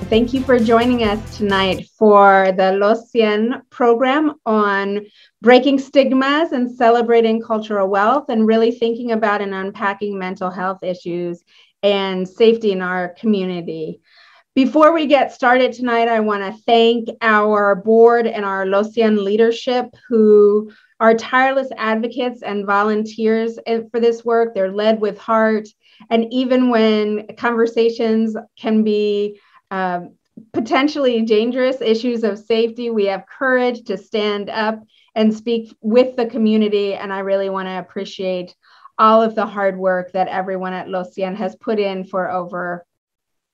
Thank you for joining us tonight for the Los Cien program on breaking stigmas and celebrating cultural wealth and really thinking about and unpacking mental health issues and safety in our community. Before we get started tonight, I want to thank our board and our Los Cien leadership who are tireless advocates and volunteers for this work. They're led with heart. And even when conversations can be potentially dangerous issues of safety, we have courage to stand up and speak with the community. And I really want to appreciate all of the hard work that everyone at Los Cien has put in for over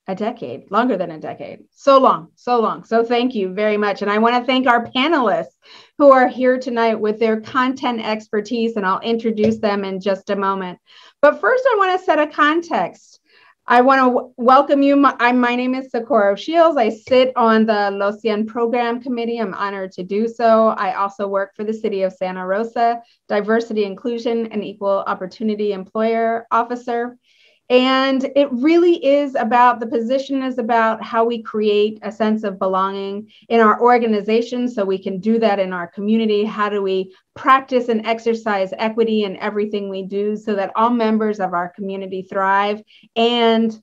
a decade, longer than a decade. So long. So thank you very much. And I want to thank our panelists who are here tonight with their content expertise, and I'll introduce them in just a moment. But first, I want to set a context. I want to welcome you. My name is Socorro Shiels. I sit on the Los Cien program committee. I'm honored to do so. I also work for the city of Santa Rosa, diversity, inclusion, and equal opportunity employer officer. And it really is about, the position is about how we create a sense of belonging in our organization so we can do that in our community. How do we practice and exercise equity in everything we do so that all members of our community thrive? And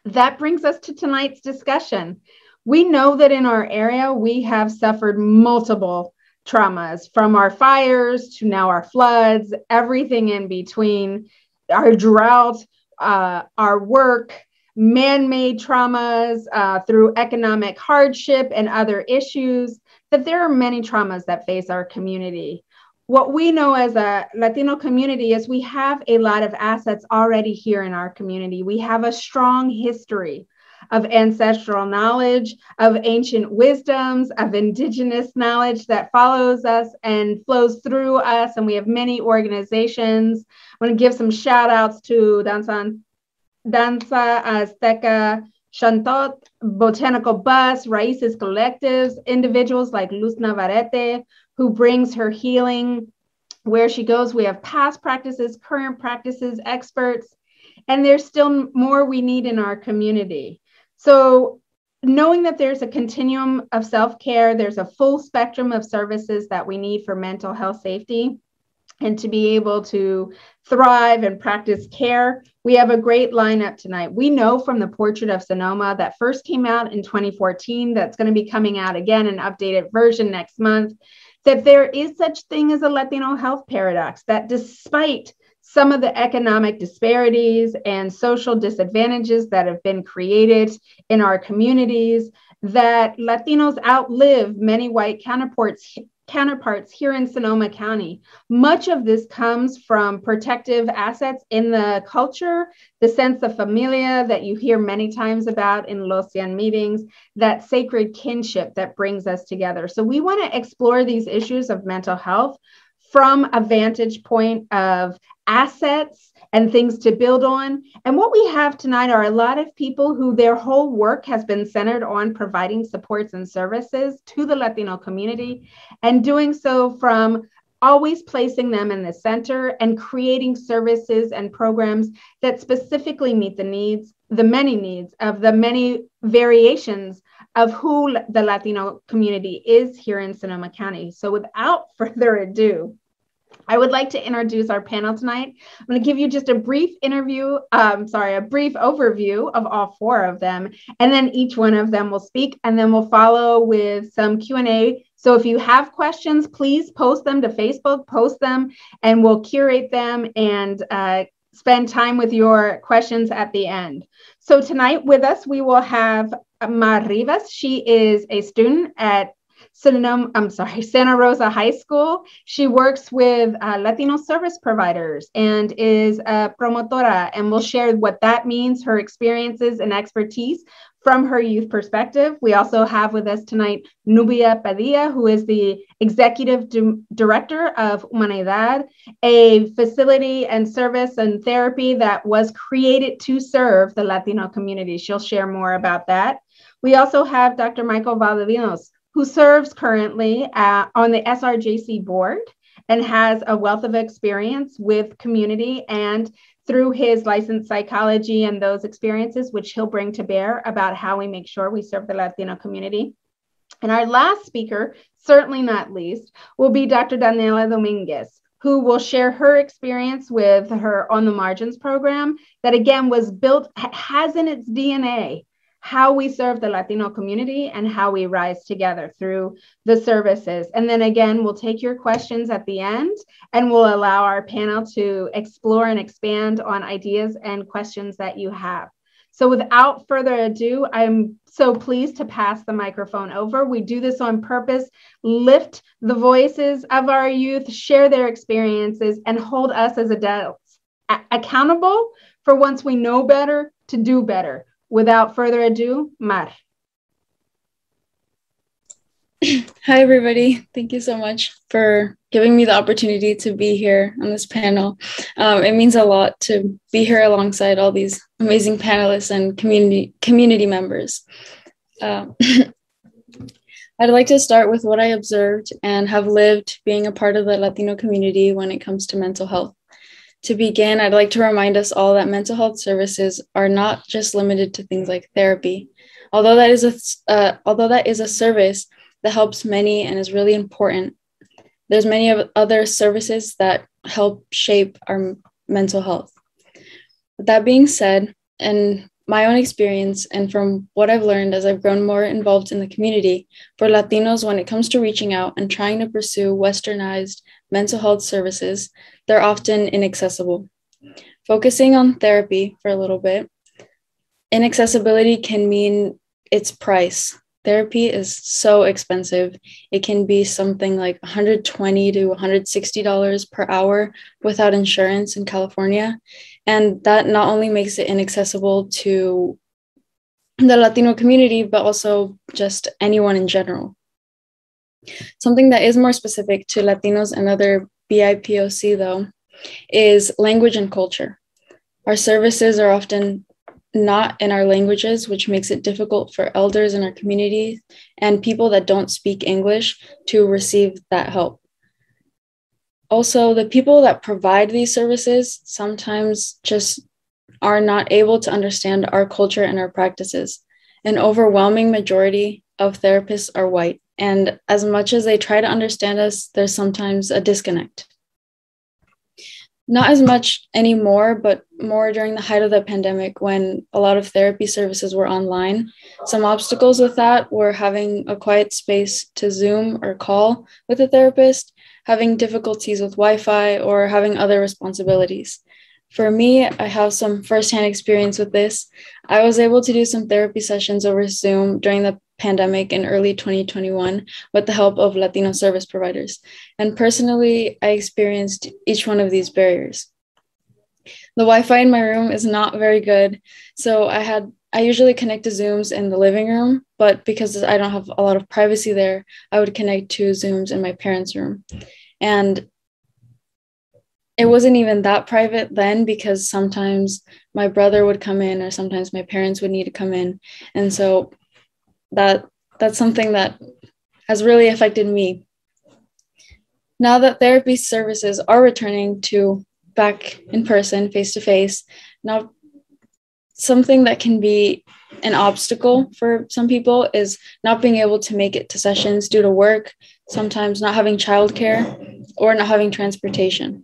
that brings us to tonight's discussion. We know that in our area, we have suffered multiple traumas, from our fires to now our floods, everything in between, our drought, our work, man-made traumas through economic hardship and other issues, that there are many traumas that face our community. What we know as a Latino community is we have a lot of assets already here in our community. We have a strong history of ancestral knowledge, of ancient wisdoms, of indigenous knowledge that follows us and flows through us. And we have many organizations. I want to give some shout outs to Danza Azteca Shantot, Botanical Bus, Raíces Collectives, individuals like Luz Navarrete, who brings her healing where she goes. We have past practices, current practices, experts, and there's still more we need in our community. So knowing that there's a continuum of self-care, there's a full spectrum of services that we need for mental health safety and to be able to thrive and practice care, we have a great lineup tonight. We know from the Portrait of Sonoma that first came out in 2014, that's going to be coming out again, an updated version next month, that there is such thing as a Latino health paradox, that despite some of the economic disparities and social disadvantages that have been created in our communities, that Latinos outlive many white counterparts here in Sonoma County. Much of this comes from protective assets in the culture, the sense of familia that you hear many times about in Los Cien meetings, that sacred kinship that brings us together. So we want to explore these issues of mental health from a vantage point of assets and things to build on. And what we have tonight are a lot of people who their whole work has been centered on providing supports and services to the Latino community, and doing so from always placing them in the center and creating services and programs that specifically meet the needs, the many needs of the many variations of who the Latino community is here in Sonoma County. So without further ado, I would like to introduce our panel tonight. I'm going to give you just a brief overview of all four of them, and then each one of them will speak, and then we'll follow with some Q&A. So if you have questions, please post them to Facebook, post them, and we'll curate them and spend time with your questions at the end. So tonight with us, we will have Mar Rivas. She is a student at Santa Rosa High School. She works with Latino service providers and is a promotora, and will share what that means, her experiences and expertise from her youth perspective. We also have with us tonight Nubia Padilla, who is the executive director of Humanidad, a facility and service and therapy that was created to serve the Latino community. She'll share more about that. We also have Dr. Michael Valdivinos, who serves currently on the SRJC board and has a wealth of experience with community and through his licensed psychology and those experiences, which he'll bring to bear about how we make sure we serve the Latino community. And our last speaker, certainly not least, will be Dr. Daniela Dominguez, who will share her experience with her On the Margins program that, again, was built, has in its DNA how we serve the Latino community and how we rise together through the services. And then again, we'll take your questions at the end and we'll allow our panel to explore and expand on ideas and questions that you have. So without further ado, I'm so pleased to pass the microphone over. We do this on purpose, lift the voices of our youth, share their experiences, and hold us as adults accountable for once we know better to do better. Without further ado, Mar. Hi, everybody. Thank you so much for giving me the opportunity to be here on this panel. It means a lot to be here alongside all these amazing panelists and community members. I'd like to start with what I observed and have lived being a part of the Latino community when it comes to mental health. To begin, I'd like to remind us all that mental health services are not just limited to things like therapy. Although that is a service that helps many and is really important, there's many other services that help shape our mental health. With that being said, in my own experience and from what I've learned as I've grown more involved in the community, for Latinos, when it comes to reaching out and trying to pursue westernized mental health services, they're often inaccessible. Focusing on therapy for a little bit, inaccessibility can mean its price. Therapy is so expensive. It can be something like $120 to $160 per hour without insurance in California. And that not only makes it inaccessible to the Latino community, but also just anyone in general. Something that is more specific to Latinos and other BIPOC, though, is language and culture. Our services are often not in our languages, which makes it difficult for elders in our community and people that don't speak English to receive that help. Also, the people that provide these services sometimes just are not able to understand our culture and our practices. An overwhelming majority of therapists are white, and as much as they try to understand us, there's sometimes a disconnect. Not as much anymore, but more during the height of the pandemic when a lot of therapy services were online. Some obstacles with that were having a quiet space to Zoom or call with a therapist, having difficulties with Wi-Fi, or having other responsibilities. For me, I have some firsthand experience with this. I was able to do some therapy sessions over Zoom during the pandemic in early 2021 with the help of Latino service providers. And personally, I experienced each one of these barriers. The Wi-Fi in my room is not very good, so I usually connect to Zooms in the living room, but because I don't have a lot of privacy there, I would connect to Zooms in my parents' room. And it wasn't even that private then because sometimes my brother would come in or sometimes my parents would need to come in. And so that's something that has really affected me. Now that therapy services are returning to back in person, face-to-face, now something that can be an obstacle for some people is not being able to make it to sessions due to work, sometimes not having childcare, or not having transportation.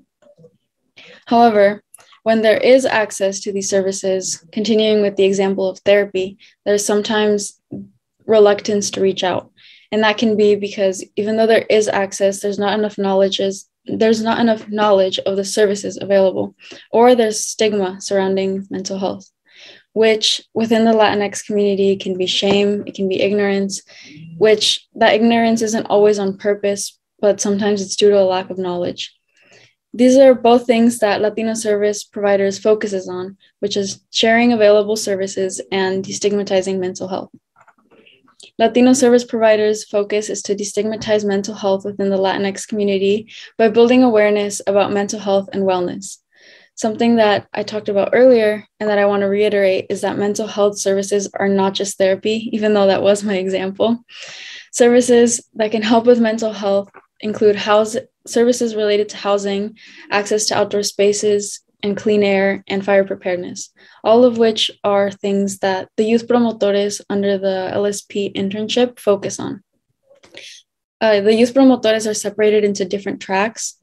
However, when there is access to these services, continuing with the example of therapy, there's sometimes reluctance to reach out. And that can be because even though there is access, there's not enough knowledge of the services available, or there's stigma surrounding mental health, which within the Latinx community can be shame, it can be ignorance, which that ignorance isn't always on purpose, but sometimes it's due to a lack of knowledge. These are both things that Latino service providers focuses on, which is sharing available services and destigmatizing mental health. Latino service providers' focus is to destigmatize mental health within the Latinx community by building awareness about mental health and wellness. Something that I talked about earlier and that I want to reiterate is that mental health services are not just therapy, even though that was my example. Services that can help with mental health include services related to housing, access to outdoor spaces, and clean air and fire preparedness, all of which are things that the youth promotores under the LSP internship focus on. The youth promotores are separated into different tracks.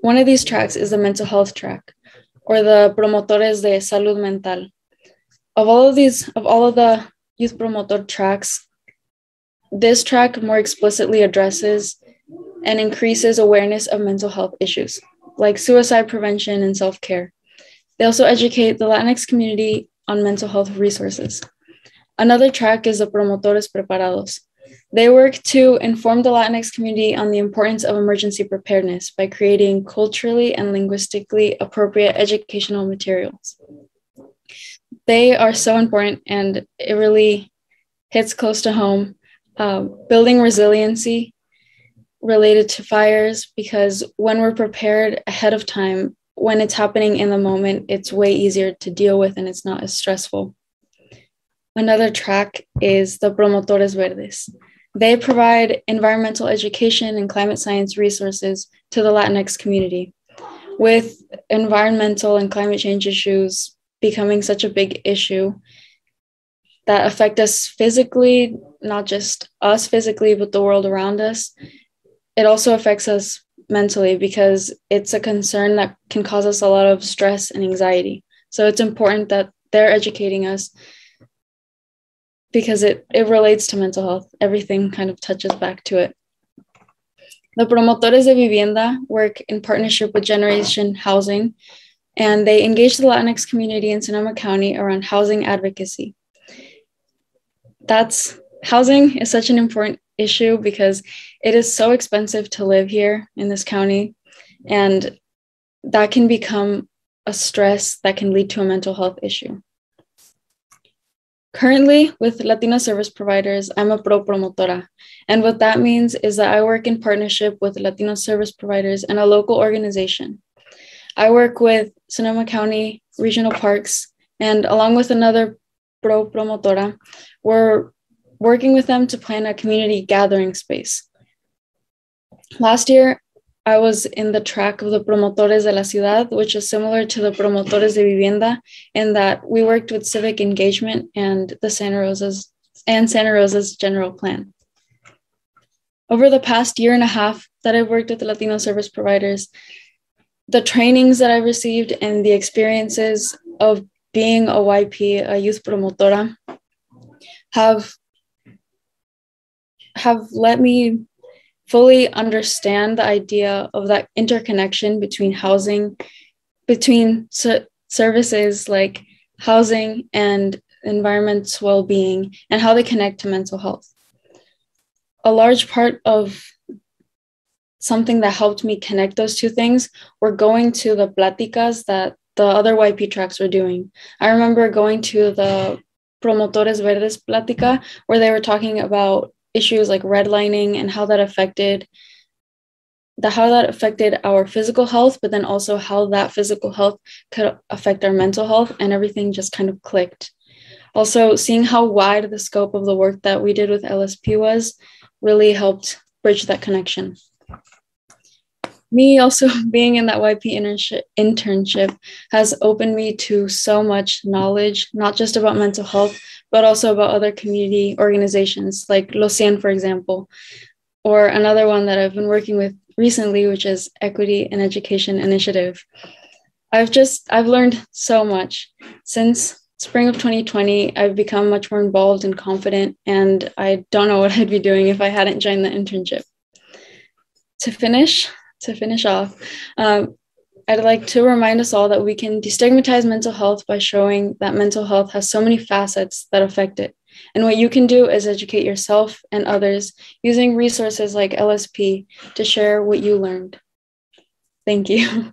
One of these tracks is the mental health track, or the promotores de salud mental. Of all of the youth promotor tracks, this track more explicitly addresses and increases awareness of mental health issues, like suicide prevention and self-care. They also educate the Latinx community on mental health resources. Another track is the promotores preparados. They work to inform the Latinx community on the importance of emergency preparedness by creating culturally and linguistically appropriate educational materials. They are so important, and it really hits close to home, building resiliency related to fires, because when we're prepared ahead of time, when it's happening in the moment, it's way easier to deal with and it's not as stressful. Another track is the promotores verdes. They provide environmental education and climate science resources to the Latinx community. With environmental and climate change issues becoming such a big issue that affect us physically, not just us physically, but the world around us, it also affects us mentally, because it's a concern that can cause us a lot of stress and anxiety. So it's important that they're educating us, because it relates to mental health. Everything kind of touches back to it. The promotores de vivienda work in partnership with Generation Housing, and they engage the Latinx community in Sonoma County around housing advocacy. Housing is such an important issue because it is so expensive to live here in this county, and that can become a stress that can lead to a mental health issue. Currently, with Latino service providers, I'm a pro promotora. And what that means is that I work in partnership with Latino service providers and a local organization. I work with Sonoma County Regional Parks, and along with another pro promotora, we're working with them to plan a community gathering space. Last year, I was in the track of the Promotores de la Ciudad, which is similar to the Promotores de Vivienda, in that we worked with civic engagement and the Santa Rosa's general plan. Over the past year and a half that I've worked with the Latino service providers, the trainings that I've received and the experiences of being a YP, a youth promotora, have let me fully understand the idea of that interconnection between housing, between services like housing and environmental well-being, and how they connect to mental health. A large part of something that helped me connect those two things were going to the pláticas that the other YP tracks were doing. I remember going to the Promotores Verdes plática, where they were talking about issues like redlining and how that affected our physical health, but then also how that physical health could affect our mental health, and everything just kind of clicked. Also, seeing how wide the scope of the work that we did with LSP was really helped bridge that connection. Me also being in that YP internship has opened me to so much knowledge, not just about mental health, but also about other community organizations like Los Cien, for example, or another one that I've been working with recently, which is Equity and Education Initiative. I've learned so much. Since spring of 2020, I've become much more involved and confident, and I don't know what I'd be doing if I hadn't joined the internship. To finish off, I'd like to remind us all that we can destigmatize mental health by showing that mental health has so many facets that affect it. And what you can do is educate yourself and others using resources like LSP to share what you learned. Thank you.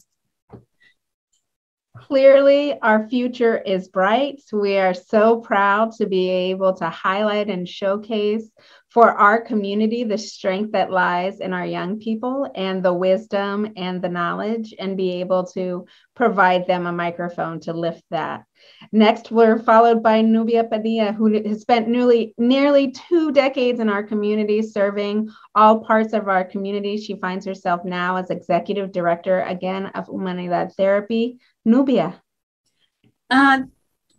Clearly, our future is bright. We are so proud to be able to highlight and showcase for our community the strength that lies in our young people and the wisdom and the knowledge, and be able to provide them a microphone to lift that. Next, we're followed by Nubia Padilla, who has spent nearly 2 decades in our community, serving all parts of our community. She finds herself now as Executive Director, again, of Humanidad Therapy. Nubia.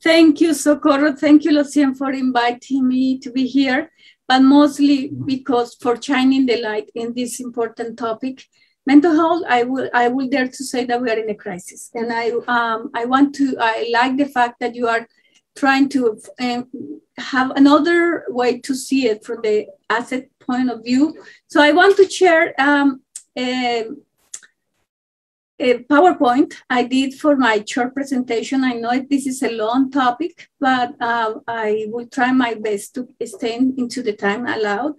Thank you, Socorro. Thank you, Los Cien, for inviting me to be here, but mostly because for shining the light in this important topic. Mental health, I will dare to say that we are in a crisis. And I like the fact that you are trying to have another way to see it from the asset point of view. So I want to share a PowerPoint I did for my short presentation. I know this is a long topic, but I will try my best to stay into the time allowed.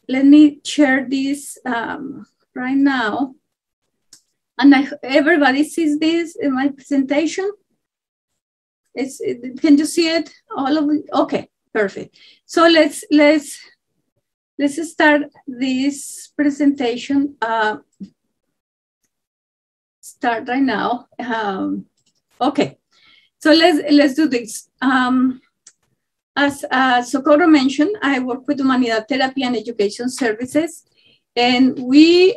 Let me share this right now. And everybody sees this in my presentation? Can you see it? All of it? Okay, perfect. So let's start this presentation. Start right now. Okay, so let's do this. As Socorro mentioned, I work with Humanidad Therapy and Education Services, and we,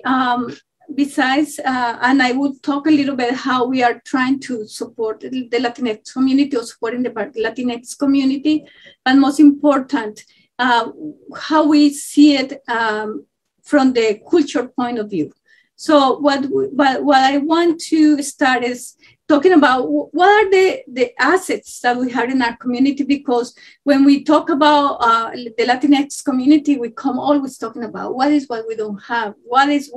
besides, and I will talk a little bit how we are trying to support the Latinx community or supporting the Latinx community, but most important, how we see it from the culture point of view. So what I want to start is talking about what are the assets that we have in our community, because when we talk about the Latinx community, we come always talking about what we don't have, what is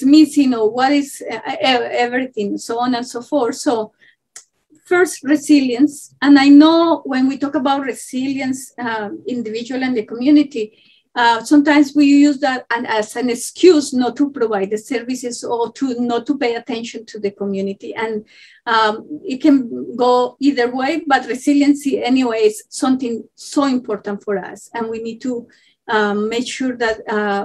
missing, or what is everything, so on and so forth. So first, resilience. And I know when we talk about resilience, individual and the community, sometimes we use that as an excuse not to provide the services or not to pay attention to the community. And it can go either way, but resiliency anyway is something so important for us. And we need to make sure that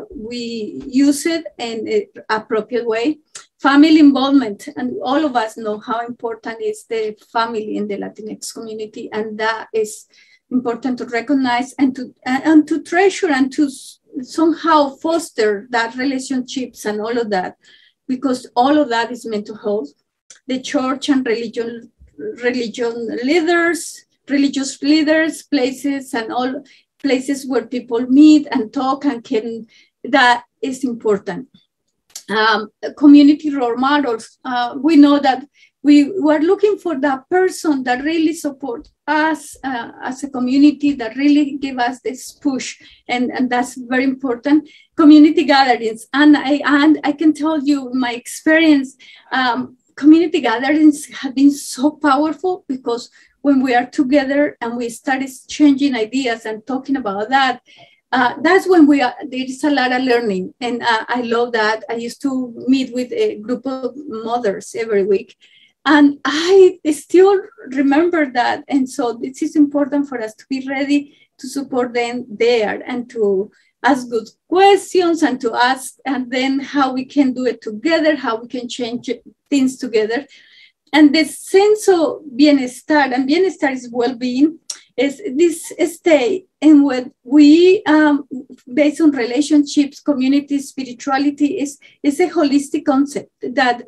we use it in an appropriate way. Family involvement, and all of us know how important is the family in the Latinx community, and that is important to recognize and to treasure and to somehow foster that relationships and all of that, because all of that is mental health. The church and religious leaders, places, and all places where people meet and talk and that is important. Community role models. We know that we were looking for that person that really supports us as a community, that really give us this push, and that's very important. Community gatherings, and I can tell you my experience, community gatherings have been so powerful, because when we are together and we start exchanging ideas and talking about that, that's when there is a lot of learning, and I love that. I used to meet with a group of mothers every week, and I still remember that. And so this is important for us to be ready to support them there and to ask good questions and to ask, and then how we can do it together, how we can change things together. And the sense of bienestar, and bienestar is well-being, is this state in what we, based on relationships, community, spirituality, is a holistic concept that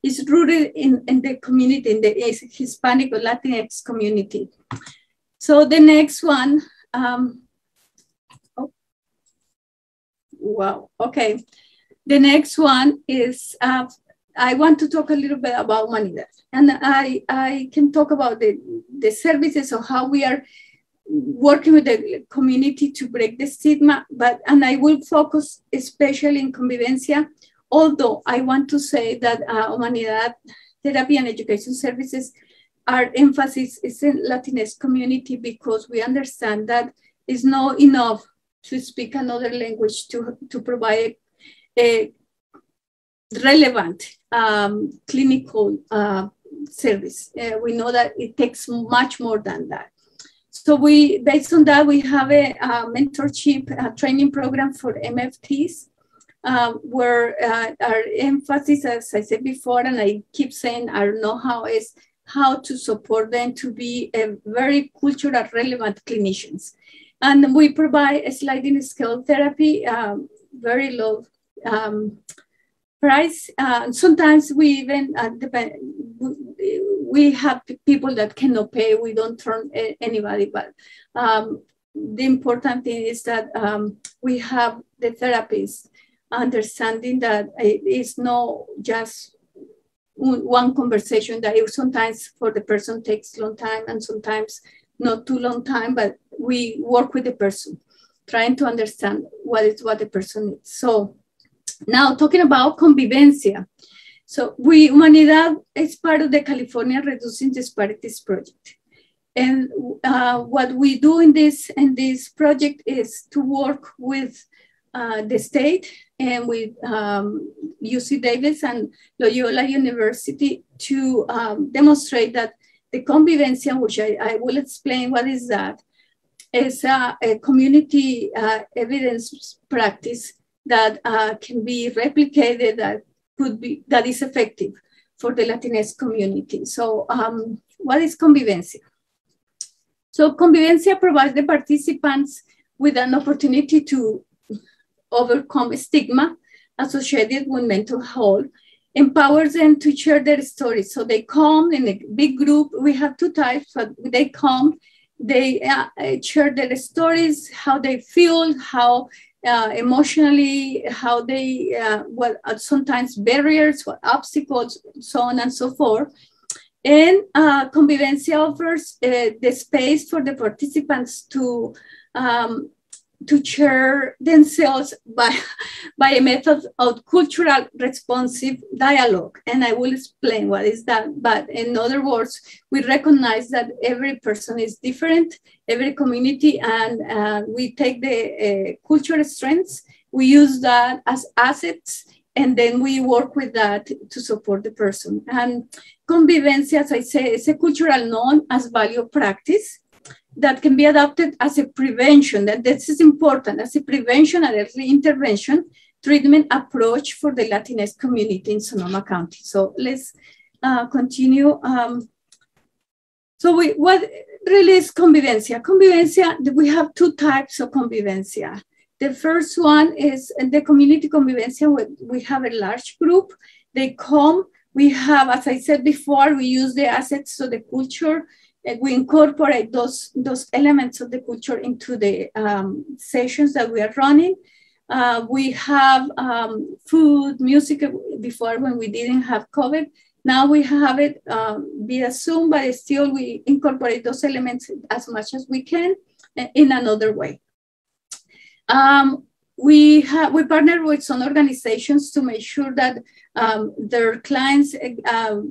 is rooted in the community, in the Hispanic or Latinx community. So the next one, wow, okay. The next one is, I want to talk a little bit about Humanidad. And I can talk about the services of how we are working with the community to break the stigma, and I will focus especially in convivencia, although I want to say that Humanidad Therapy and Education Services, our emphasis is in Latinx community, because we understand that it's not enough to speak another language to provide a relevant clinical service. We know that it takes much more than that. So we, based on that, we have a mentorship training program for MFTs, where our emphasis, as I said before, and I keep saying our know-how, is how to support them to be a very cultural relevant clinicians. And we provide a sliding scale therapy, very low price. Sometimes we even we have people that cannot pay. We don't turn anybody, but the important thing is that we have the therapists understanding that it is not just one conversation, that it sometimes for the person takes long time and sometimes not too long time, but we work with the person, trying to understand what the person needs. So now talking about convivencia. So Humanidad is part of the California Reducing Disparities Project. And what we do in this project is to work with the state and with UC Davis and Loyola University to demonstrate that the convivencia, which I will explain what is that, is a community evidence practice that can be replicated, that is effective for the Latinx community. So what is convivencia? So convivencia provides the participants with an opportunity to overcome stigma associated with mental health, empowers them to share their stories. So they come in a big group. We have two types, but they come, they share their stories, how they feel, how emotionally, how they, sometimes barriers, what obstacles, so on and so forth. And convivencia offers the space for the participants to share themselves by a method of cultural responsive dialogue. And I will explain what is that. But in other words, we recognize that every person is different, every community, and we take the cultural strengths, we use that as assets, and then we work with that to support the person. And convivencia, as I say, is a cultural norm as value practice that can be adopted as a prevention, that this is important, as a prevention and early intervention treatment approach for the Latinx community in Sonoma County. So let's continue. So what really is convivencia? Convivencia, we have two types of convivencia. The first one is the community convivencia, where we have a large group. They come, we have, as I said before, we use the assets of the culture. We incorporate those elements of the culture into the sessions that we are running. We have food, music before when we didn't have COVID. Now we have it via Zoom, but still we incorporate those elements as much as we can in another way. We partner with some organizations to make sure that their clients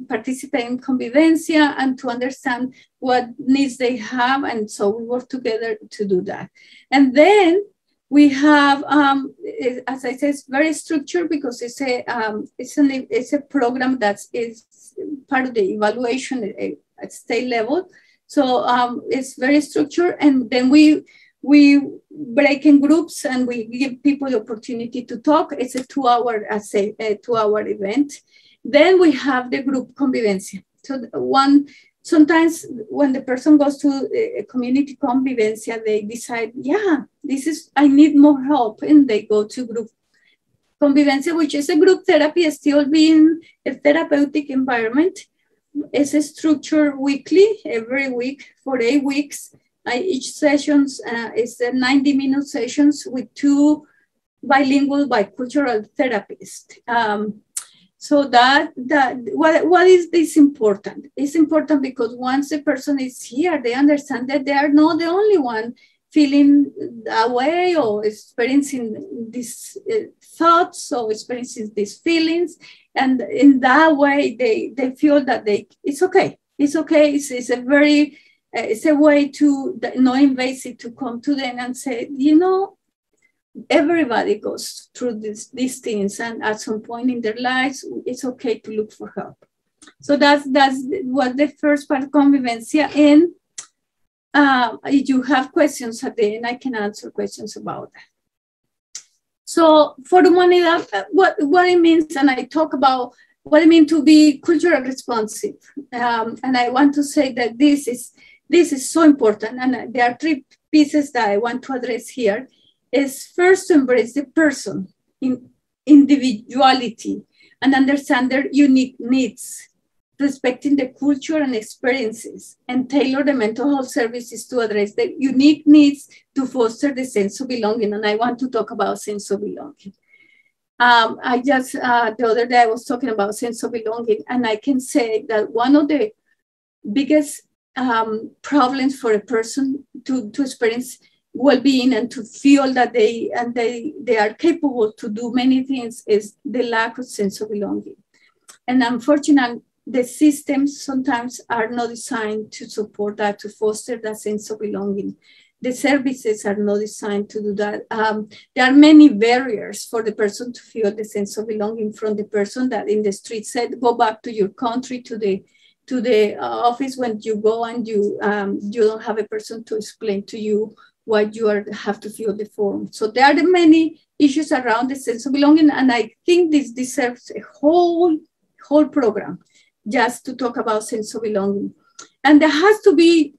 participate in convivencia and to understand what needs they have. And so we work together to do that. And then we have, as I said, it's very structured because it's a program that is part of the evaluation at state level. So it's very structured. And then we break in groups and we give people the opportunity to talk. It's a 2-hour, a 2-hour event. Then we have the group convivencia. So sometimes when the person goes to a community convivencia, they decide, yeah, I need more help. And they go to group convivencia, which is a group therapy, still being a therapeutic environment. It's a structure weekly, every week for 8 weeks. Each session is 90-minute sessions with 2 bilingual bicultural therapists. So what is this important? It's important because once the person is here, they understand that they are not the only one feeling that way or experiencing these thoughts or experiencing these feelings. And in that way, they feel that it's okay. It's okay. It's a way to not invasive to come to them and say, everybody goes through these things, and at some point in their lives, it's okay to look for help. So that's what the first part of convivencia. And if you have questions at the end, I can answer questions about that. So for Humanidad, what it means, and I talk about what it means to be culturally responsive. And I want to say that this is so important. And there are 3 pieces that I want to address here. Is first to embrace the person in individuality and understand their unique needs, respecting the culture and experiences, and tailor the mental health services to address the unique needs to foster the sense of belonging. And I want to talk about sense of belonging. I just, the other day I was talking about sense of belonging, and I can say that one of the biggest problems for a person to experience well-being and to feel that they are capable to do many things is the lack of sense of belonging. And unfortunately, the systems sometimes are not designed to support that, to foster that sense of belonging. The services are not designed to do that. There are many barriers for the person to feel the sense of belonging, from the person that in the street said, go back to your country, to the office when you go and you don't have a person to explain to you why you have to fill the form. So there are many issues around the sense of belonging, and I think this deserves a whole program just to talk about sense of belonging. And there has to be,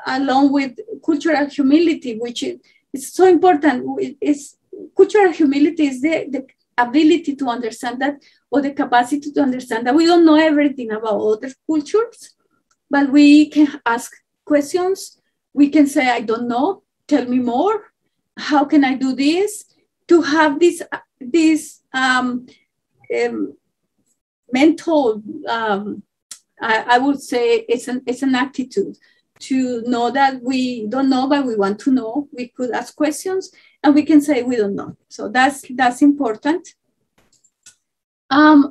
along with cultural humility, which is so important. Cultural humility is the ability to understand that, or the capacity to understand that we don't know everything about other cultures, but we can ask questions. We can say, I don't know, tell me more. How can I do this? To have this mental, I would say it's an attitude to know that we don't know, but we want to know. We could ask questions and we can say we don't know. So that's important. I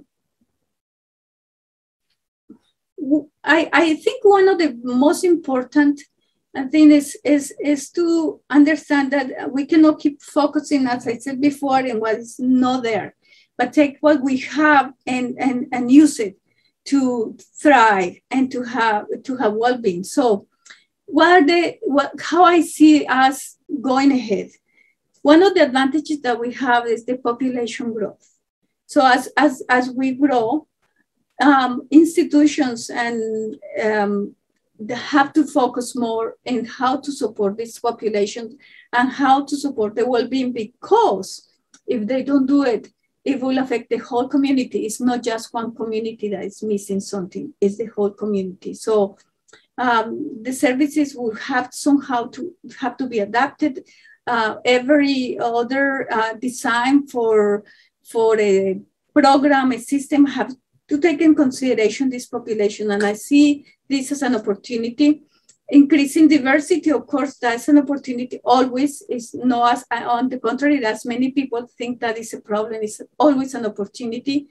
think one of the most important things is to understand that we cannot keep focusing, as I said before, in what is not there, but take what we have and use it to thrive and to have well-being. So how I see us going ahead. One of the advantages that we have is the population growth. So as we grow, institutions and they have to focus more in how to support this population and how to support the well-being, because if they don't do it, it will affect the whole community. It's not just one community that is missing something, it's the whole community. So the services will have somehow to be adapted. Every other design for a program, a system, have to take in consideration this population. And I see this as an opportunity. Increasing diversity, of course, that's an opportunity always. Is not as, on the contrary, as many people think that is a problem. It's always an opportunity.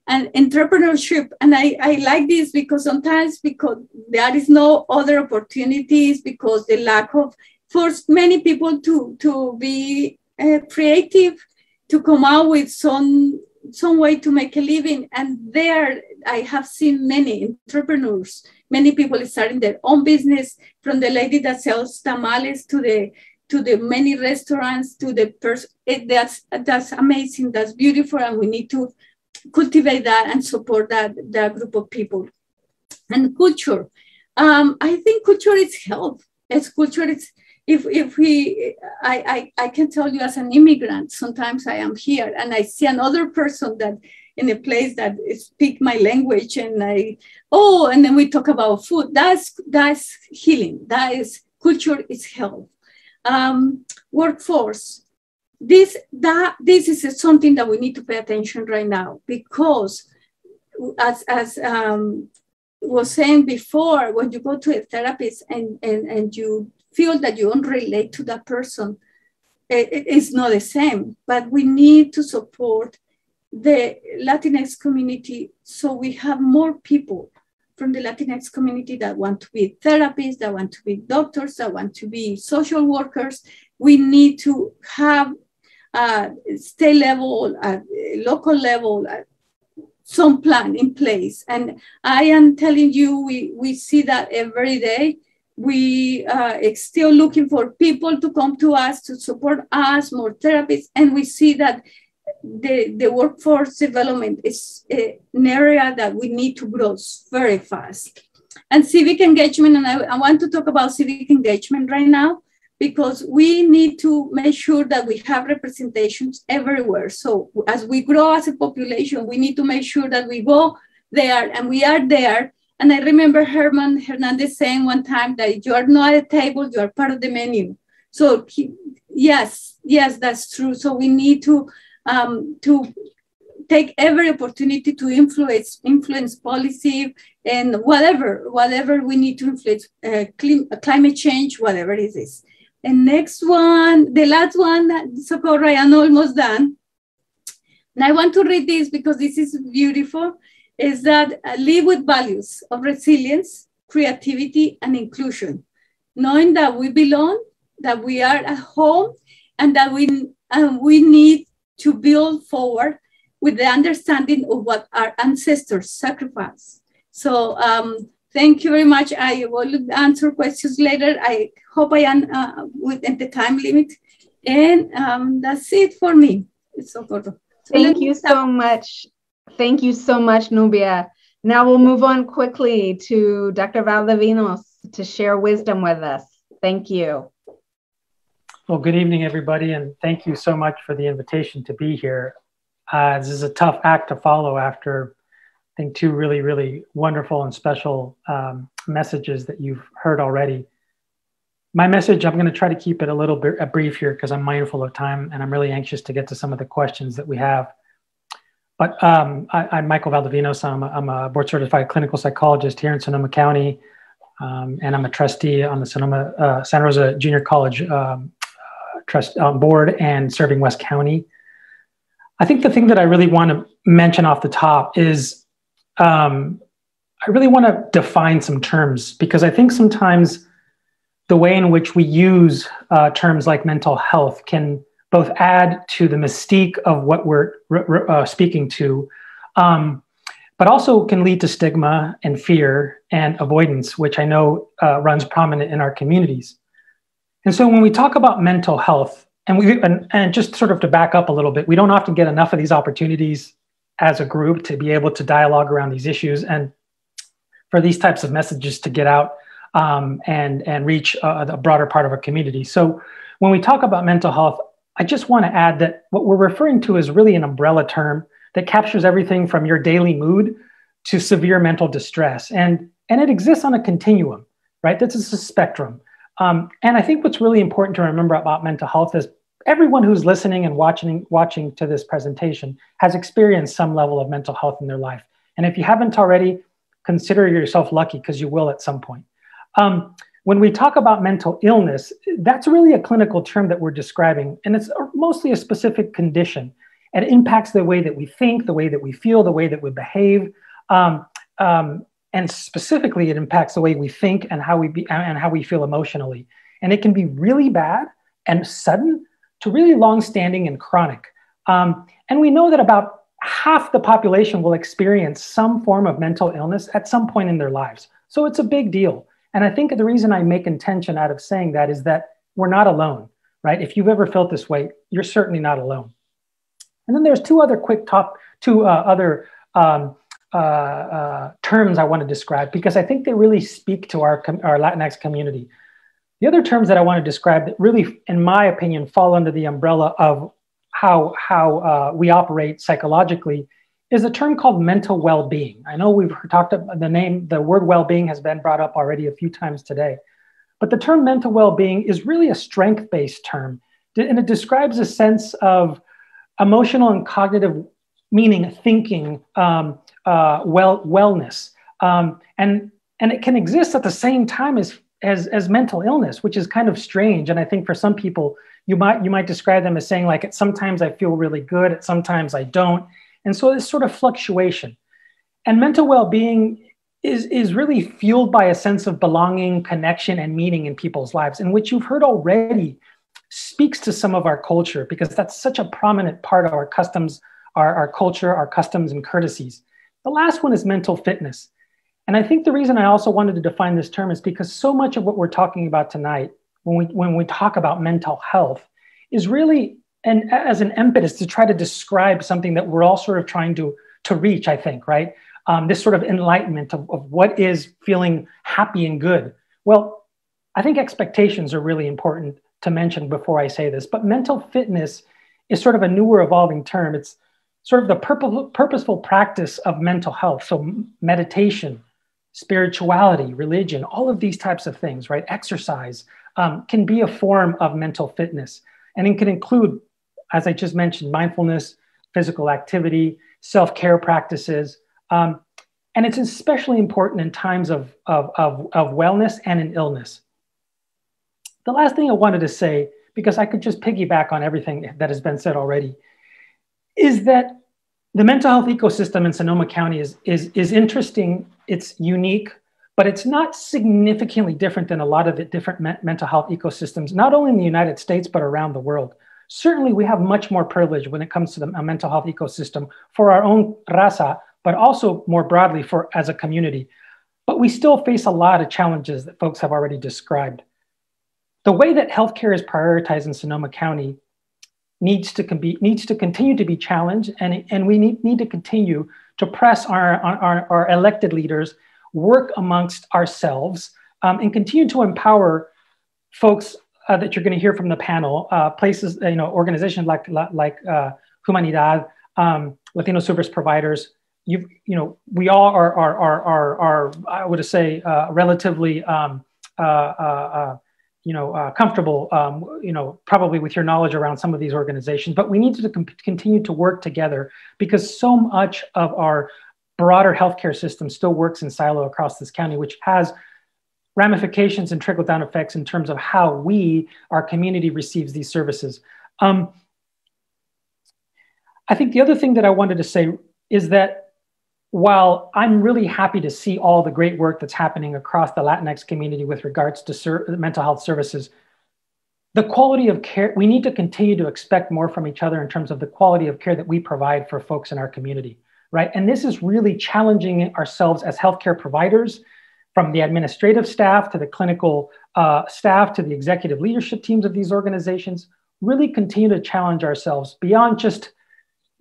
And entrepreneurship, and I like this because sometimes because there is no other opportunities, because the lack of, force many people to be creative, to come out with some way to make a living. And there I have seen many entrepreneurs, many people starting their own business, from the lady that sells tamales to the many restaurants, to the person. That's amazing, that's beautiful, and we need to cultivate that and support that group of people. And culture, I think culture is health. It's culture. It's I can tell you, as an immigrant, sometimes I am here and I see another person that in a place that speak my language, and and then we talk about food. That's healing. That is culture, is health. Workforce. This is something that we need to pay attention right now, because as was saying before, when you go to a therapist and you feel that you don't relate to that person, it's not the same. But we need to support the Latinx community, so we have more people from the Latinx community that want to be therapists, that want to be doctors, that want to be social workers. We need to have state level, local level, some plan in place. And I am telling you, we see that every day. we still looking for people to come to us, to support us, more therapists, and we see that the workforce development is an area that we need to grow very fast. And civic engagement, and I want to talk about civic engagement right now, because we need to make sure that we have representations everywhere. So as we grow as a population, we need to make sure that we go there and we are there. And I remember Herman Hernandez saying one time that if you are not at a table, you are part of the menu. So yes, that's true. So we need to take every opportunity to influence policy and whatever we need to influence, climate change, whatever it is. And next one, the last one, Socorro, I am almost done. And I want to read this because this is beautiful, is that live with values of resilience, creativity, and inclusion, knowing that we belong, that we are at home, and that we need to build forward with the understanding of what our ancestors sacrificed. So thank you very much. I will answer questions later. I hope I am within the time limit. And that's it for me. Socorro. Thank you so much. Thank you so much, Nubia. Now we'll move on quickly to Dr. Valdivinos to share wisdom with us. Thank you. Well, good evening, everybody, and thank you so much for the invitation to be here. This is a tough act to follow after, I think, two really, really wonderful and special messages that you've heard already. My message, I'm going to try to keep it a little bit brief here because I'm mindful of time and I'm really anxious to get to some of the questions that we have. But I'm Michael Valdivinos. I'm a board certified clinical psychologist here in Sonoma County, and I'm a trustee on the Santa Rosa Junior College trust board and serving West County. I think the thing that I really want to mention off the top is I really want to define some terms, because I think sometimes the way in which we use terms like mental health can both add to the mystique of what we're speaking to, but also can lead to stigma and fear and avoidance, which I know runs prominent in our communities. And so when we talk about mental health, and just sort of to back up a little bit, we don't often get enough of these opportunities as a group to be able to dialogue around these issues and for these types of messages to get out and reach a broader part of our community. So when we talk about mental health, I just want to add that what we're referring to is really an umbrella term that captures everything from your daily mood to severe mental distress. And it exists on a continuum, right? This is a spectrum. And I think what's really important to remember about mental health is everyone who's listening and watching to this presentation has experienced some level of mental health in their life. And if you haven't already, consider yourself lucky, because you will at some point. When we talk about mental illness, that's really a clinical term that we're describing, and it's mostly a specific condition. And it impacts the way that we think, the way that we feel, the way that we behave. And specifically, it impacts the way we think and how we feel emotionally. And it can be really bad and sudden to really long-standing and chronic. And we know that about half the population will experience some form of mental illness at some point in their lives. So it's a big deal. And I think the reason I make intention out of saying that is that we're not alone, right? If you've ever felt this way, you're certainly not alone. And then there's two other terms I want to describe, because I think they really speak to our Latinx community. The other terms that I want to describe that really, in my opinion, fall under the umbrella of how we operate psychologically is a term called mental well-being. I know we've talked about the word well-being has been brought up already a few times today, but the term mental well-being is really a strength-based term, and it describes a sense of emotional and cognitive meaning, thinking, wellness, and it can exist at the same time as mental illness, which is kind of strange. And I think for some people, you might describe them as saying, like, sometimes I feel really good, at sometimes I don't. And so this sort of fluctuation. And mental well-being is really fueled by a sense of belonging, connection, and meaning in people's lives, and which you've heard already speaks to some of our culture, because that's such a prominent part of our customs, our culture, our customs and courtesies. The last one is mental fitness. And I think the reason I also wanted to define this term is because so much of what we're talking about tonight, when we talk about mental health, is really and as an impetus to try to describe something that we're all sort of trying to reach, I think, right? This sort of enlightenment of what is feeling happy and good. Well, I think expectations are really important to mention before I say this, but mental fitness is sort of a newer evolving term. It's sort of the purposeful practice of mental health. So meditation, spirituality, religion, all of these types of things, right? Exercise can be a form of mental fitness. And it can include, as I just mentioned, mindfulness, physical activity, self-care practices. And it's especially important in times of wellness and in illness. The last thing I wanted to say, because I could just piggyback on everything that has been said already, is that the mental health ecosystem in Sonoma County is interesting, it's unique, but it's not significantly different than a lot of the different mental health ecosystems, not only in the United States, but around the world. Certainly, we have much more privilege when it comes to the mental health ecosystem for our own raza, but also more broadly as a community. But we still face a lot of challenges that folks have already described. The way that healthcare is prioritized in Sonoma County needs to continue to be challenged, and we need to continue to press our elected leaders, work amongst ourselves, and continue to empower folks that you're going to hear from the panel, places, organizations like Humanidad, Latino service providers. We all are I would say, relatively comfortable, probably with your knowledge around some of these organizations, but we need to continue to work together because so much of our broader healthcare system still works in silo across this county, which has ramifications and trickle-down effects in terms of how our community receives these services. I think the other thing that I wanted to say is that while I'm really happy to see all the great work that's happening across the Latinx community with regards to mental health services, the quality of care, we need to continue to expect more from each other in terms of the quality of care that we provide for folks in our community, right? And this is really challenging ourselves as healthcare providers, from the administrative staff to the clinical staff to the executive leadership teams of these organizations, really continue to challenge ourselves beyond just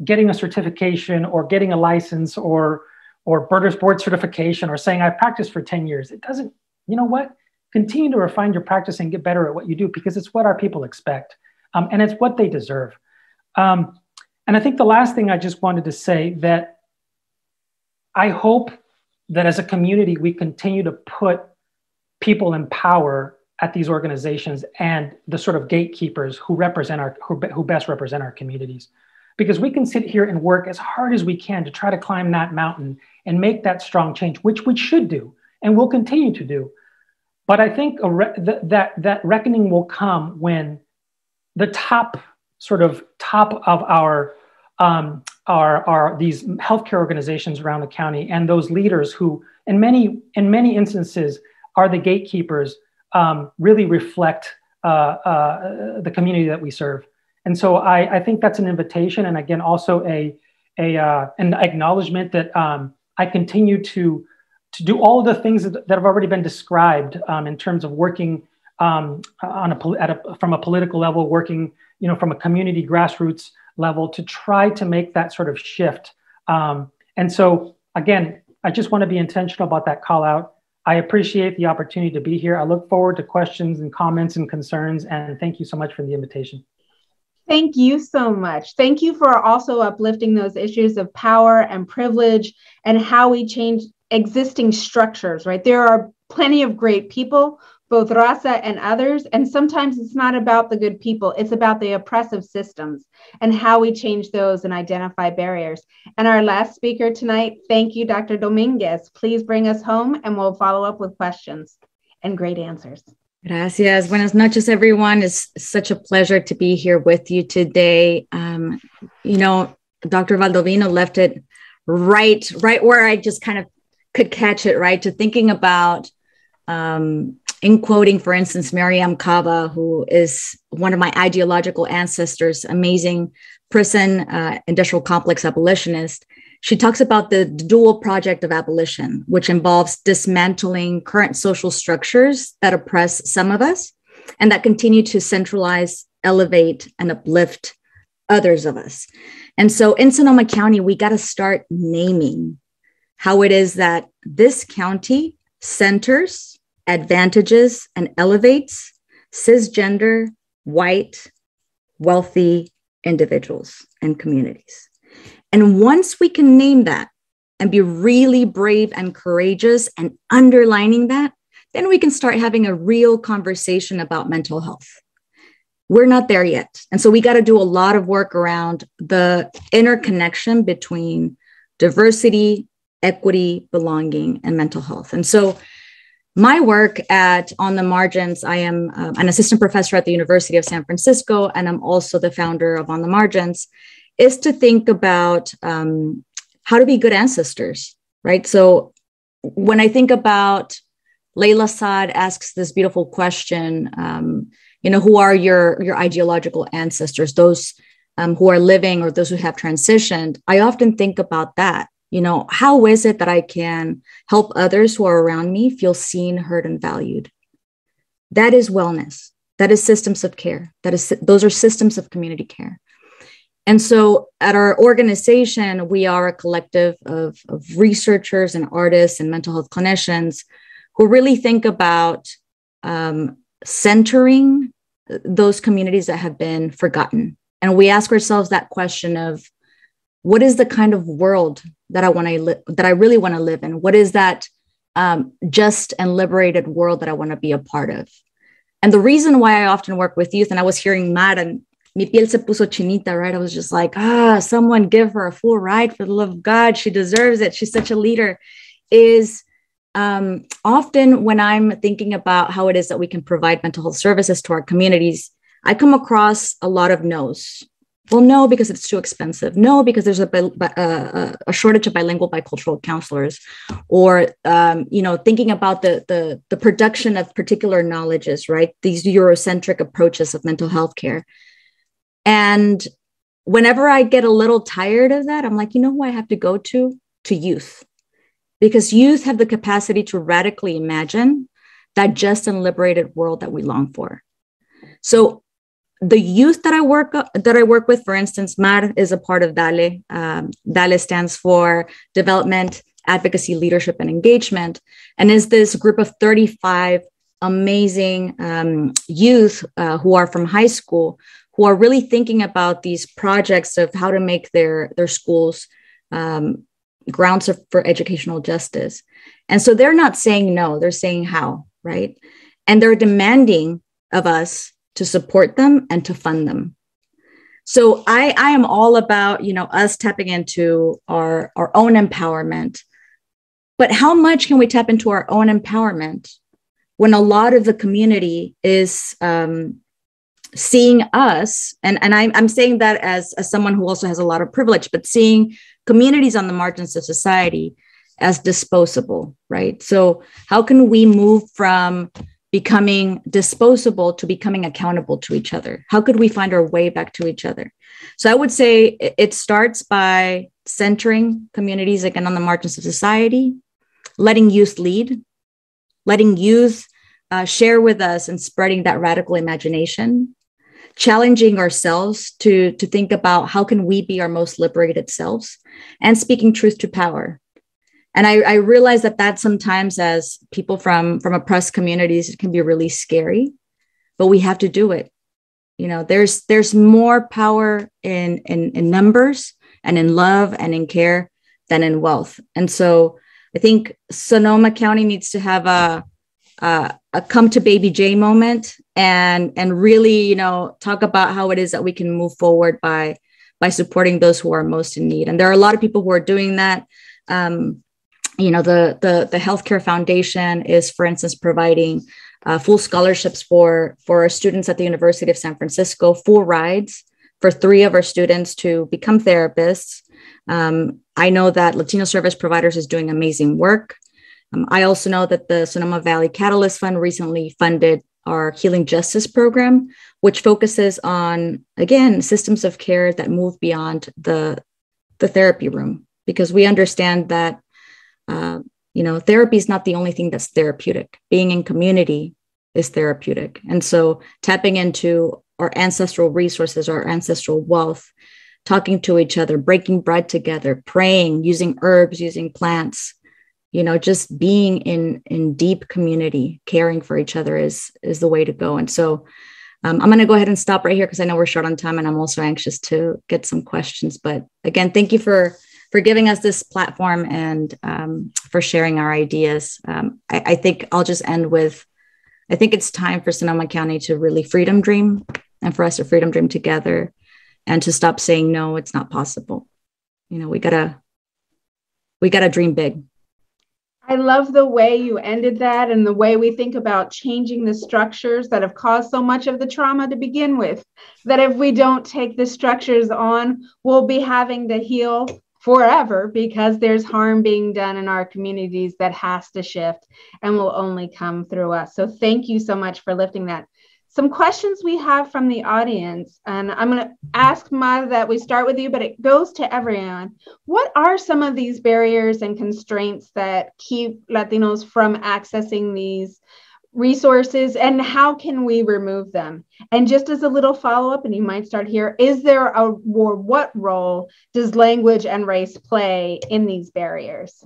getting a certification or getting a license or Birders Board certification or saying I've practiced for 10 years. It doesn't, you know what? Continue to refine your practice and get better at what you do because it's what our people expect and it's what they deserve. And I think the last thing I just wanted to say that I hope that as a community, we continue to put people in power at these organizations and the sort of gatekeepers who best represent our communities. Because we can sit here and work as hard as we can to try to climb that mountain and make that strong change, which we should do and will continue to do. But I think that reckoning will come when the top of our these healthcare organizations around the county and those leaders who, in many instances, are the gatekeepers, really reflect the community that we serve. And so I think that's an invitation, and again, also an acknowledgement that I continue to do all of the things that have already been described in terms of working from a political level, working from a community grassroots level to try to make that sort of shift. And so again, I just want to be intentional about that call out. I appreciate the opportunity to be here. I look forward to questions and comments and concerns, and thank you so much for the invitation. Thank you so much. Thank you for also uplifting those issues of power and privilege and how we change existing structures, right? There are plenty of great people, both Rosa and others, and sometimes it's not about the good people, it's about the oppressive systems and how we change those and identify barriers. And our last speaker tonight, thank you, Dr. Dominguez. Please bring us home and we'll follow up with questions and great answers. Gracias. Buenas noches, everyone. It's such a pleasure to be here with you today. Dr. Valdovino left it right where I just kind of could catch it, right? To thinking about, in quoting, for instance, Mariam Kaba, who is one of my ideological ancestors, amazing prison industrial complex abolitionist. She talks about the dual project of abolition, which involves dismantling current social structures that oppress some of us and that continue to centralize, elevate, and uplift others of us. And so in Sonoma County, we got to start naming how it is that this county centers, advantages, and elevates cisgender, white, wealthy individuals and communities. And once we can name that and be really brave and courageous and underlining that, then we can start having a real conversation about mental health. We're not there yet. And so we got to do a lot of work around the interconnection between diversity, equity, belonging, and mental health. And so my work at On the Margins, I am an assistant professor at the University of San Francisco, and I'm also the founder of On the Margins, is to think about how to be good ancestors, right? So when I think about Layla Saad asks this beautiful question, who are your ideological ancestors, those who are living or those who have transitioned? I often think about that. How is it that I can help others who are around me feel seen, heard, and valued? That is wellness. That is systems of care. Those are systems of community care. And so at our organization, we are a collective of researchers and artists and mental health clinicians who really think about centering those communities that have been forgotten. And we ask ourselves that question of, what is the kind of world that I really want to live in? What is that just and liberated world that I want to be a part of? And the reason why I often work with youth, and I was hearing Mar, and mi piel se puso chinita, right? I was just like, someone give her a full ride for the love of God. She deserves it. She's such a leader. Is often when I'm thinking about how it is that we can provide mental health services to our communities, I come across a lot of no's. Well, no, because it's too expensive. No, because there's a shortage of bilingual bicultural counselors, or thinking about the production of particular knowledges, right? These Eurocentric approaches of mental health care. And whenever I get a little tired of that, I'm like, who I have to go to youth, because youth have the capacity to radically imagine that just and liberated world that we long for. So the youth that I work with, for instance, Mar is a part of DALE. DALE stands for Development, Advocacy, Leadership, and Engagement, and is this group of 35 amazing youth who are from high school, who are really thinking about these projects of how to make their schools grounds for educational justice. And so they're not saying no, they're saying how, right? And they're demanding of us to support them and to fund them. So I am all about, us tapping into our own empowerment. But how much can we tap into our own empowerment when a lot of the community is seeing us, and I'm saying that as someone who also has a lot of privilege, but seeing communities on the margins of society as disposable, right? So how can we move from becoming disposable to becoming accountable to each other? How could we find our way back to each other? So I would say it starts by centering communities, again, on the margins of society, letting youth lead, letting youth share with us and spreading that radical imagination, challenging ourselves to think about how can we be our most liberated selves, and speaking truth to power. And I realize that sometimes, as people from oppressed communities, it can be really scary, but we have to do it. There's more power in numbers and in love and in care than in wealth. And so I think Sonoma County needs to have a come to Baby J moment and really, talk about how it is that we can move forward by supporting those who are most in need. And there are a lot of people who are doing that. The Healthcare Foundation is, for instance, providing full scholarships for our students at the University of San Francisco, full rides for 3 of our students to become therapists. I know that Latino Service Providers is doing amazing work. I also know that the Sonoma Valley Catalyst Fund recently funded our Healing Justice program, which focuses on, again, systems of care that move beyond the therapy room, because we understand that, therapy is not the only thing that's therapeutic. Being in community is therapeutic. And so tapping into our ancestral resources, our ancestral wealth, talking to each other, breaking bread together, praying, using herbs, using plants, just being in deep community, caring for each other is the way to go. And so I'm going to go ahead and stop right here because I know we're short on time and I'm also anxious to get some questions. But again, thank you for giving us this platform and for sharing our ideas. I think I'll just end with, I think it's time for Sonoma County to really freedom dream and for us to freedom dream together and to stop saying, no, it's not possible. We gotta dream big. I love the way you ended that and the way we think about changing the structures that have caused so much of the trauma to begin with, that if we don't take the structures on, we'll be having to heal forever because there's harm being done in our communities that has to shift and will only come through us. So thank you so much for lifting that. Some questions we have from the audience, and I'm going to ask Ma that we start with you, but it goes to everyone. What are some of these barriers and constraints that keep Latinos from accessing these resources, and how can we remove them? And just as a little follow-up, and you might start here, what role does language and race play in these barriers?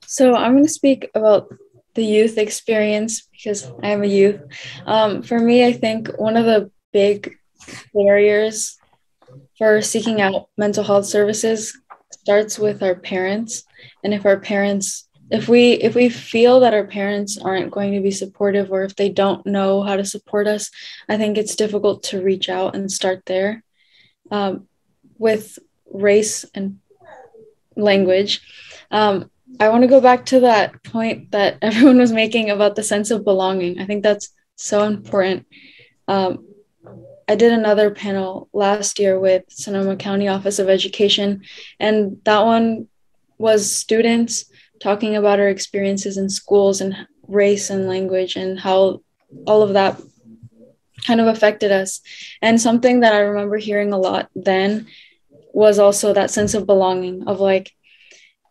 So I'm going to speak about the youth experience because I am a youth. For me, I think one of the big barriers for seeking out mental health services starts with our parents. And if we feel that our parents aren't going to be supportive, or if they don't know how to support us, I think it's difficult to reach out and start there. With race and language, I want to go back to that point that everyone was making about the sense of belonging. I think that's so important. I did another panel last year with Sonoma County Office of Education, and that one was students talking about our experiences in schools and race and language and how all of that kind of affected us. And something that I remember hearing a lot then was also that sense of belonging, of like,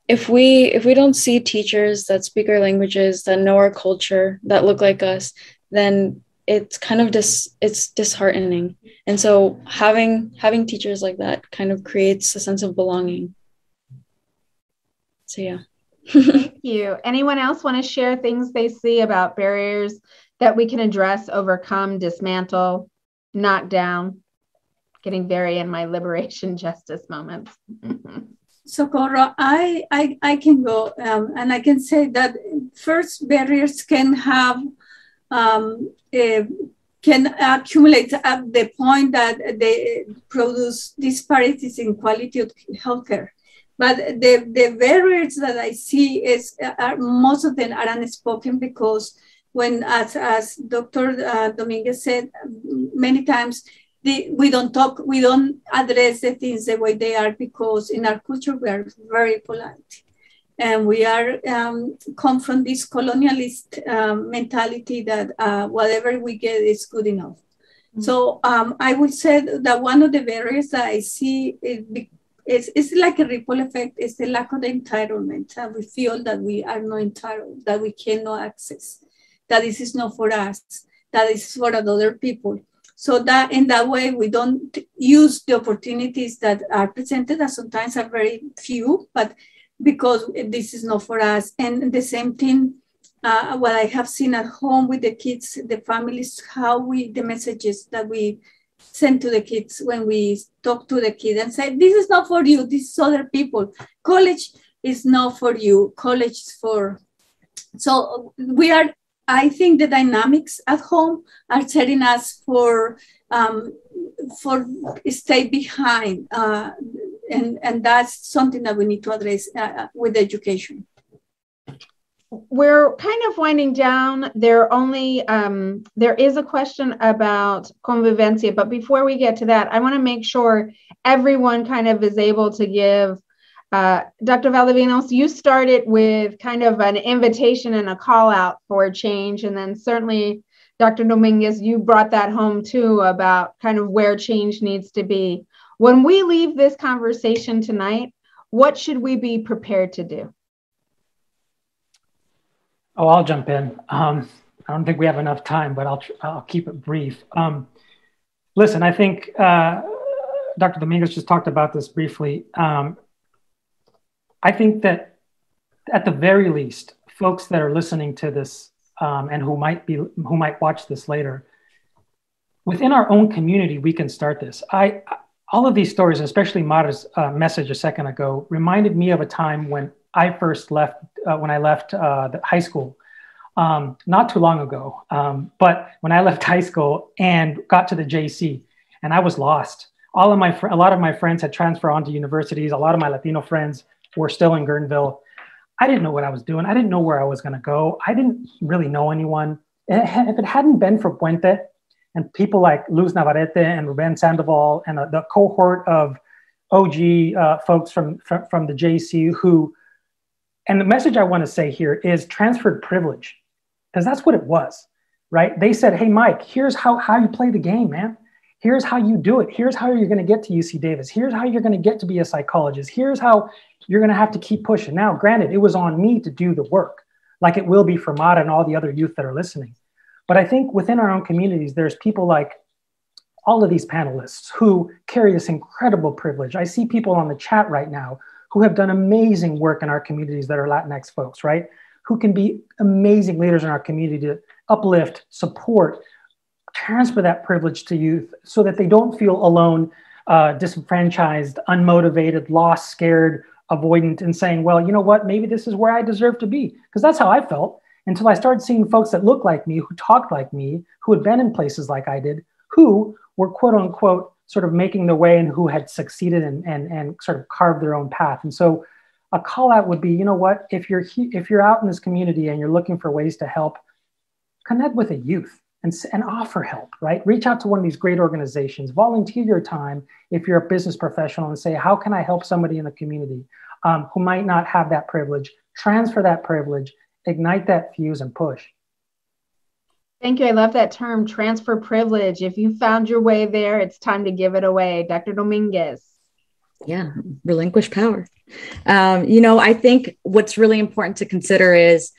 if we don't see teachers that speak our languages, that know our culture, that look like us, then it's kind of it's disheartening. And so having teachers like that kind of creates a sense of belonging. So yeah. Thank you. Anyone else want to share things they see about barriers that we can address, overcome, dismantle, knock down? Getting very in my liberation justice moments. Socorro, I can go and I can say that first barriers can have can accumulate at the point that they produce disparities in quality of healthcare. But the barriers that I see are most of them are unspoken because when, as Dr. Dominguez said many times, we don't address the things the way they are because in our culture we are very polite. And we are come from this colonialist mentality that whatever we get is good enough. Mm-hmm. So I would say that one of the barriers that I see it's like a ripple effect is the lack of the entitlement. We feel that we are not entitled, that we cannot access, that this is not for us, that this is for other people. So that in that way, we don't use the opportunities that are presented, that sometimes are very few, but because this is not for us. And the same thing, what I have seen at home with the kids, the families, the messages that we send to the kids when we talk to the kid and say, this is not for you, this is other people. College is not for you, college is for. So I think the dynamics at home are setting us for stay behind. And that's something that we need to address with education. We're kind of winding down. There is a question about convivencia, but before we get to that, I want to make sure everyone kind of is able to give. Dr. Valdivinos, you started with kind of an invitation and a call out for change, and then certainly Dr. Dominguez, you brought that home too about kind of where change needs to be. When we leave this conversation tonight, what should we be prepared to do? Oh, I'll jump in. I don't think we have enough time, but I'll keep it brief. Listen, I think Dr. Dominguez just talked about this briefly. I think that at the very least, folks that are listening to this and who might watch this later, within our own community, we can start this. All of these stories, especially Mara's message a second ago, reminded me of a time when I first left, when I left the high school, not too long ago. But when I left high school and got to the JC, and I was lost. A lot of my friends had transferred on to universities. A lot of my Latino friends were still in Guerneville. I didn't know what I was doing. I didn't know where I was going to go. I didn't really know anyone. If it hadn't been for Puente and people like Luz Navarrete and Ruben Sandoval and the cohort of OG folks from the JC who, and the message I want to say here is transferred privilege, because that's what it was, right? They said, hey, Mike, here's how you play the game, man. Here's how you do it. Here's how you're going to get to UC Davis. Here's how you're going to get to be a psychologist. Here's how you're going to have to keep pushing. Now, granted, it was on me to do the work, like it will be for Mara and all the other youth that are listening. But I think within our own communities, there's people like all of these panelists who carry this incredible privilege. I see people on the chat right now who have done amazing work in our communities that are Latinx folks, right? Who can be amazing leaders in our community to uplift, support, transfer that privilege to youth so that they don't feel alone, disenfranchised, unmotivated, lost, scared, avoidant, and saying, well, you know what, maybe this is where I deserve to be. Because that's how I felt until I started seeing folks that looked like me, who talked like me, who had been in places like I did, who were quote unquote sort of making their way and who had succeeded and sort of carved their own path. And so a call out would be, you know what, if you're out in this community and you're looking for ways to help, connect with a youth and offer help, right? Reach out to one of these great organizations, volunteer your time if you're a business professional and say, how can I help somebody in the community who might not have that privilege, transfer that privilege, ignite that fuse and push. Thank you. I love that term, transfer privilege. If you found your way there, it's time to give it away. Dr. Dominguez. Yeah, relinquish power. I think what's really important to consider is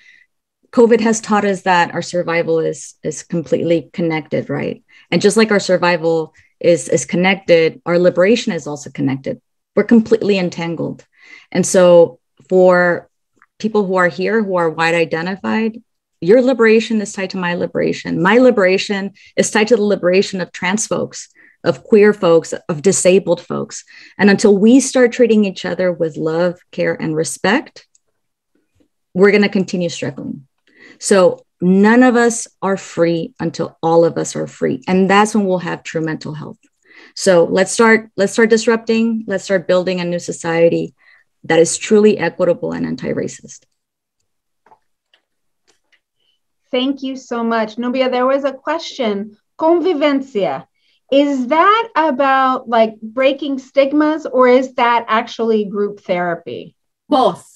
COVID has taught us that our survival is completely connected, right? And just like our survival is connected, our liberation is also connected. We're completely entangled. And so for people who are here, who are white identified, your liberation is tied to my liberation. My liberation is tied to the liberation of trans folks, of queer folks, of disabled folks. And until we start treating each other with love, care, and respect, we're going to continue struggling. So none of us are free until all of us are free. And that's when we'll have true mental health. So let's start disrupting. Let's start building a new society that is truly equitable and anti-racist. Thank you so much. Nubia, there was a question, convivencia. Is that about like breaking stigmas or is that actually group therapy? Both.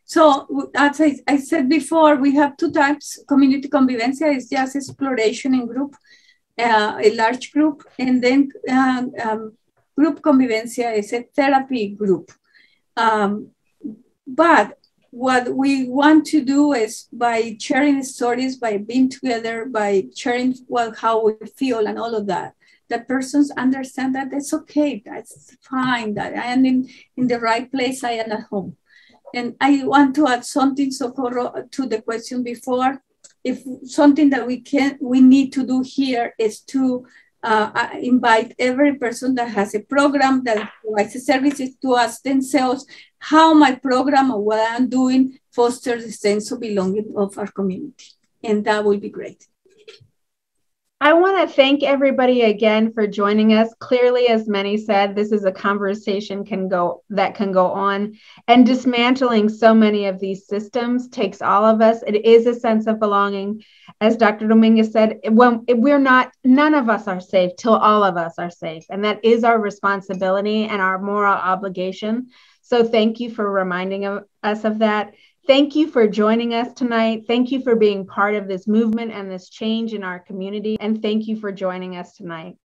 So as I said before, we have two types. Community convivencia is just exploration in group, a large group. And then group convivencia is a therapy group. But what we want to do is by sharing stories, by being together, by sharing how we feel and all of that, that persons understand that it's okay, that's fine, that I am in the right place, I am at home. And I want to add something, Socorro, to the question before. If something that we need to do here is to invite every person that has a program that provides services to ask themselves how my program or what I'm doing fosters the sense of belonging of our community. And that will be great. I want to thank everybody again for joining us. Clearly, as many said, this is a conversation that can go on, and dismantling so many of these systems takes all of us. It is a sense of belonging. As Dr. Dominguez said, none of us are safe till all of us are safe. And that is our responsibility and our moral obligation. So thank you for reminding us of that. Thank you for joining us tonight. Thank you for being part of this movement and this change in our community. And thank you for joining us tonight.